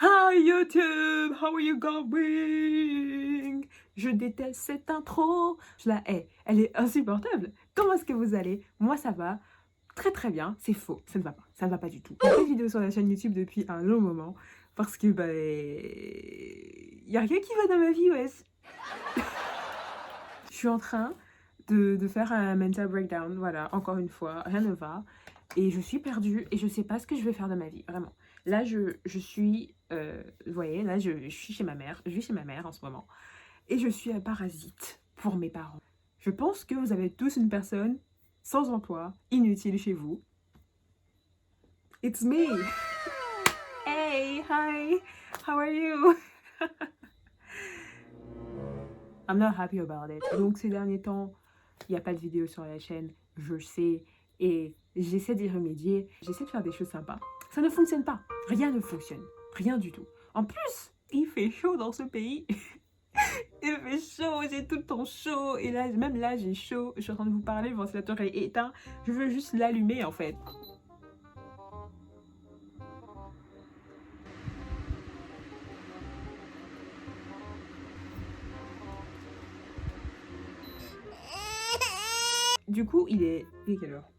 Hi YouTube, how are you going? Je déteste cette intro, je la hais, elle est insupportable. Comment est-ce que vous allez? Moi ça va très très bien, c'est faux, ça ne va pas du tout. Je fais des vidéos sur la chaîne YouTube depuis un long moment parce que y a rien qui va dans ma vie, ouais. Je suis en train de faire un mental breakdown, voilà, encore une fois, rien ne va. Et je suis perdue et je sais pas ce que je vais faire de ma vie, vraiment. Là, je suis, vous voyez, là, je suis chez ma mère, je vis chez ma mère en ce moment. Et je suis un parasite pour mes parents. Je pense que vous avez tous une personne sans emploi, inutile chez vous. It's me! Hey, hi, how are you? I'm not happy about it. Donc ces derniers temps, il n'y a pas de vidéo sur la chaîne, je sais, et j'essaie d'y remédier, j'essaie de faire des choses sympas. Ça ne fonctionne pas, rien ne fonctionne, rien du tout. En plus, il fait chaud dans ce pays. Il fait chaud, j'ai tout le temps chaud, et là, même là, j'ai chaud. Je suis en train de vous parler, le ventilateur est éteint, je veux juste l'allumer en fait. Du coup, il est quelle heure?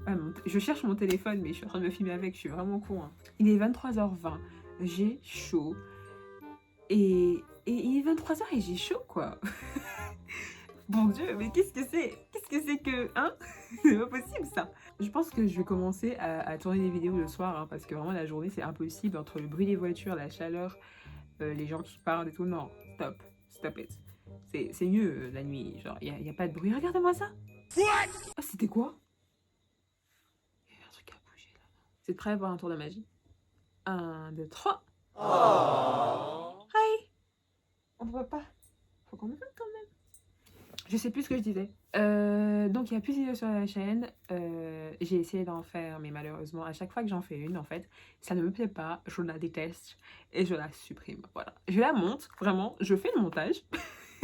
Ah, je cherche mon téléphone, mais je suis en train de me filmer avec, je suis vraiment con. Hein. Il est 23h20, j'ai chaud. Et il est 23h et j'ai chaud, quoi. Bon Dieu, mais qu'est-ce que c'est? Qu'est-ce que c'est que... Hein? C'est pas possible, ça. Je pense que je vais commencer à tourner des vidéos le soir, hein, parce que vraiment, la journée, c'est impossible. Entre le bruit des voitures, la chaleur, les gens qui parlent et tout. Non, stop it. C'est mieux la nuit, genre, il n'y a pas de bruit. Regarde-moi ça. Ah, c'était quoi? Il y a un truc à bouger, là. C'est prêt à avoir un tour de magie? 1, 2, 3. Hi! On ne voit pas. Faut qu'on me voit quand même. Je sais plus ce que je disais. Donc il y a plus de vidéos sur la chaîne. J'ai essayé d'en faire, mais malheureusement, à chaque fois que j'en fais une, en fait, ça ne me plaît pas, je la déteste et je la supprime. Voilà. Je la monte, vraiment, je fais le montage.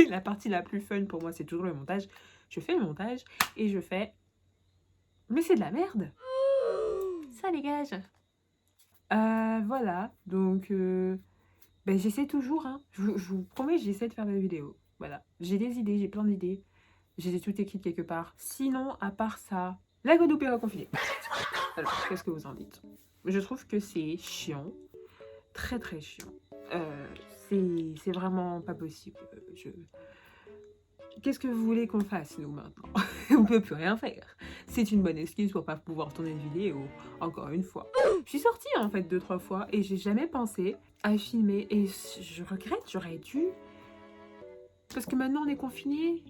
La partie la plus fun pour moi, c'est toujours le montage. Je fais le montage et je fais... Mais c'est de la merde! Ça dégage! Voilà, donc j'essaie toujours, hein. Je vous promets, j'essaie de faire des vidéos. Voilà, j'ai des idées, j'ai plein d'idées. Je les ai toutes écrites quelque part. Sinon, à part ça, la Guadeloupe est reconfinée. Alors, qu'est-ce que vous en dites? Je trouve que c'est chiant. Très très chiant. C'est vraiment pas possible. Qu'est-ce que vous voulez qu'on fasse, nous, maintenant? On peut plus rien faire. C'est une bonne excuse pour pas pouvoir tourner une vidéo, encore une fois. Je suis sortie, en fait, 2-3 fois, et j'ai jamais pensé à filmer. Et je regrette, j'aurais dû. Parce que maintenant, on est confinés.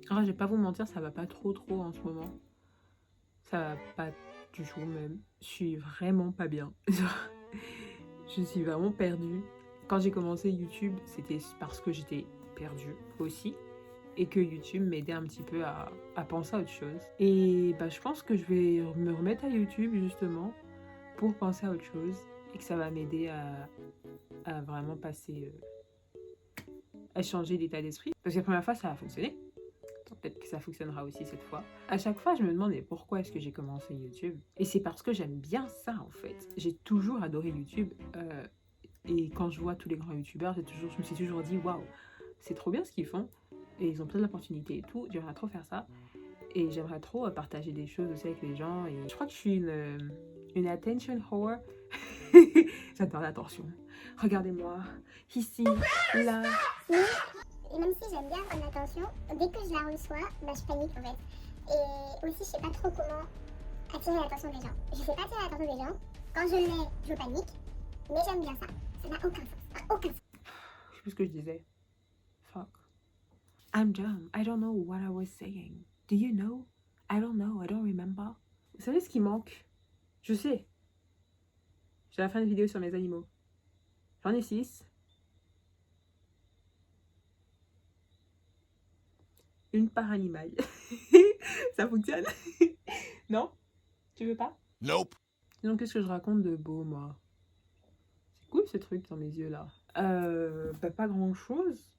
Alors, je vais pas vous mentir, ça va pas trop en ce moment. Ça va pas du tout, même. Je suis vraiment pas bien. Je suis vraiment perdue. Quand j'ai commencé YouTube, c'était parce que j'étais perdue aussi. Et que YouTube m'aidait un petit peu à penser à autre chose. Et je pense que je vais me remettre à YouTube justement pour penser à autre chose. Et que ça va m'aider à vraiment passer... à changer d'état d'esprit. Parce que la première fois, ça a fonctionné. Peut-être que ça fonctionnera aussi cette fois. À chaque fois, je me demandais pourquoi est-ce que j'ai commencé YouTube. Et c'est parce que j'aime bien ça, en fait. J'ai toujours adoré YouTube. Et quand je vois tous les grands YouTubeurs, je me suis toujours dit, waouh, c'est trop bien ce qu'ils font. Et ils ont plein d'opportunités et tout. J'aimerais trop faire ça. Et j'aimerais trop partager des choses aussi avec les gens. Et je crois que je suis une attention whore. J'adore l'attention. Regardez-moi. Ici, là. Et même si j'aime bien prendre l'attention, dès que je la reçois, je panique en fait. Et aussi, je sais pas trop comment attirer l'attention des gens. Je sais pas attirer l'attention des gens. Quand je l'ai, je panique. Mais j'aime bien ça. Ça n'a aucun sens. Ça n'a aucun sens. Je sais plus ce que je disais. Fuck. I'm dumb. I don't know what I was saying. Do you know? I don't know. I don't remember. Vous savez ce qui manque? Je sais. J'ai la fin de vidéo sur mes animaux. J'en ai 6. Une par animal. Ça fonctionne? Non? Tu veux pas? Nope. Donc qu'est-ce que je raconte de beau, moi? C'est cool ce truc dans mes yeux là. Pas grand chose.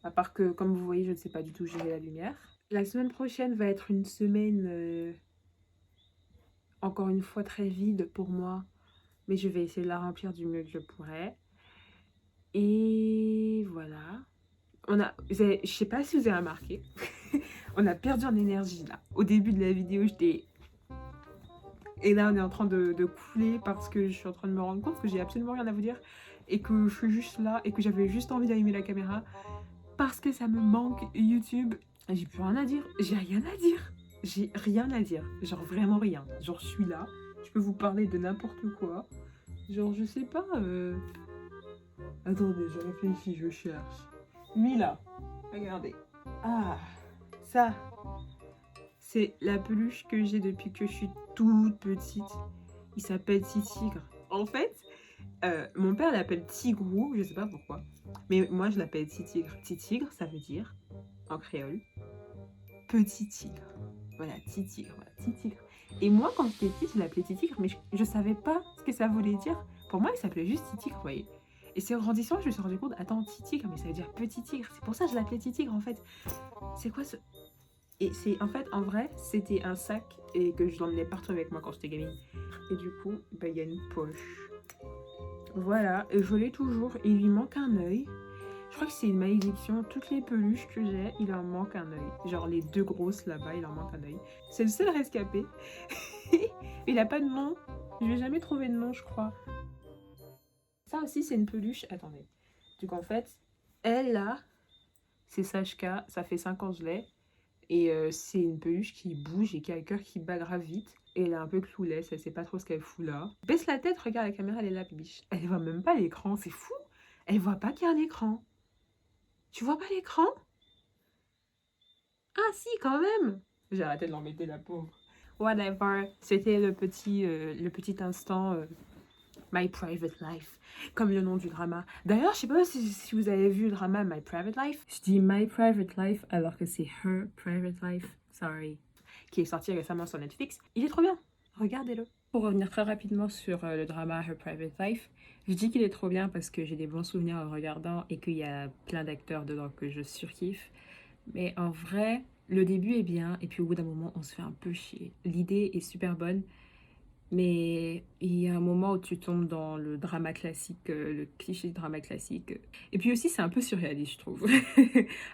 À part que, comme vous voyez, je ne sais pas du tout gérer la lumière. La semaine prochaine va être une semaine, encore une fois, très vide pour moi. Mais je vais essayer de la remplir du mieux que je pourrais. Et voilà. Je sais pas si vous avez remarqué, on a perdu en énergie là. Au début de la vidéo, j'étais... Et là, on est en train de couler parce que je suis en train de me rendre compte que j'ai absolument rien à vous dire et que je suis juste là et que j'avais juste envie d'allumer la caméra parce que ça me manque YouTube. J'ai plus rien à dire, j'ai rien à dire. J'ai rien à dire, genre vraiment rien. Genre je suis là, je peux vous parler de n'importe quoi. Genre je sais pas... Attendez, je réfléchis, je cherche. Mila, regardez. Ah, ça, c'est la peluche que j'ai depuis que je suis toute petite. Il s'appelle Titigre. En fait, mon père l'appelle Tigrou, je sais pas pourquoi. Mais moi, je l'appelle Titigre. Titigre, ça veut dire, en créole, petit tigre. Voilà, Titigre, voilà, Titigre. Et moi, quand j'étais petite, je l'appelais Titigre, mais je savais pas ce que ça voulait dire. Pour moi, il s'appelait juste Titigre, vous voyez. Et c'est en grandissant, je me suis rendu compte, attends, Titigre, mais ça veut dire petit tigre. C'est pour ça que je l'appelais Titigre, en fait. C'est quoi ce... Et c'est, en fait, en vrai, c'était un sac et que je l'emmenais partout avec moi quand j'étais gamine. Et du coup, bah, il y a une poche. Voilà, et je l'ai toujours. Et il lui manque un œil. Je crois que c'est une malédiction. Toutes les peluches que j'ai, il en manque un œil. Genre les deux grosses là-bas, il en manque un œil. C'est le seul rescapé. Il a pas de nom. Je vais jamais trouver de nom, je crois. Ça aussi, c'est une peluche. Attendez. Donc en fait, elle là, c'est Sashka. Ça fait 5 ans que je l'ai. Et c'est une peluche qui bouge et qui a le cœur qui bat grave vite. Et elle est un peu cloulesse, elle sait pas trop ce qu'elle fout là. Baisse la tête, regarde la caméra, elle est là, biche. Elle voit même pas l'écran, c'est fou. Elle voit pas qu'il y a un écran. Tu vois pas l'écran? Ah si, quand même. J'ai arrêté de l'embêter, la pauvre. Whatever. C'était le petit instant My Private Life, comme le nom du drama. D'ailleurs, je sais pas si vous avez vu le drama My Private Life. Je dis My Private Life alors que c'est Her Private Life. Sorry. Qui est sorti récemment sur Netflix. Il est trop bien. Regardez-le. Pour revenir très rapidement sur le drama Her Private Life, je dis qu'il est trop bien parce que j'ai des bons souvenirs en regardant et qu'il y a plein d'acteurs dedans que je surkiffe. Mais en vrai, le début est bien et puis au bout d'un moment, on se fait un peu chier. L'idée est super bonne. Mais il y a un moment où tu tombes dans le drama classique, le cliché du drama classique. Et puis aussi, c'est un peu surréaliste, je trouve.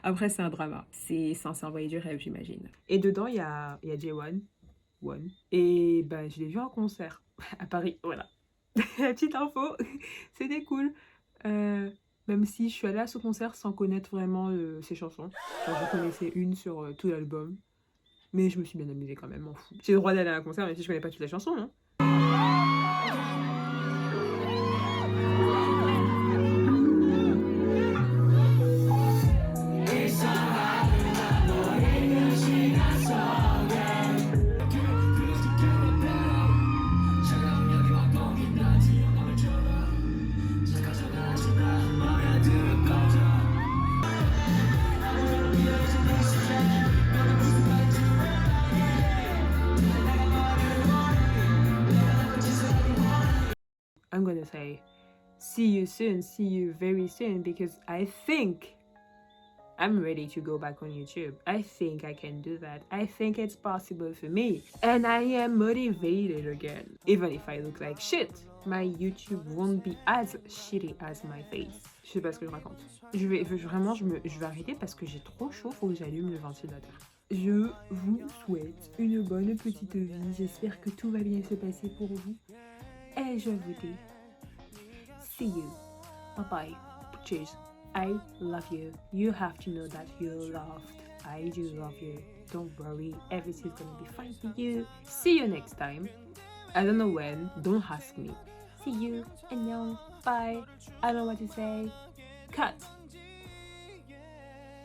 Après, c'est un drama. C'est censé envoyer du rêve, j'imagine. Et dedans, il y a J1. One. Et ben, je l'ai vu en concert à Paris. Voilà. La petite info, c'était cool. Même si je suis allée à ce concert sans connaître vraiment ses chansons. Enfin, je connaissais une sur tout l'album. Mais je me suis bien amusée quand même, m'en fous. J'ai le droit d'aller à un concert même si je connais pas toutes les chansons, hein. I'm gonna say see you very soon because I think I'm ready to go back on YouTube. I think I can do that. I think it's possible for me. And I am motivated again. Even if I look like shit, my YouTube won't be as shitty as my face. Je sais pas ce que je raconte. Je vais arrêter parce que j'ai trop chaud, faut que j'allume le ventilateur. Je vous souhaite une bonne petite vie. J'espère que tout va bien se passer pour vous. Et je vous dis, see you. Bye bye. Cheers. I love you. You have to know that you're loved. I do love you. Don't worry. Everything's gonna be fine for you. See you next time. I don't know when. Don't ask me. See you. Annyeong. Bye. I don't know what to say. Cut.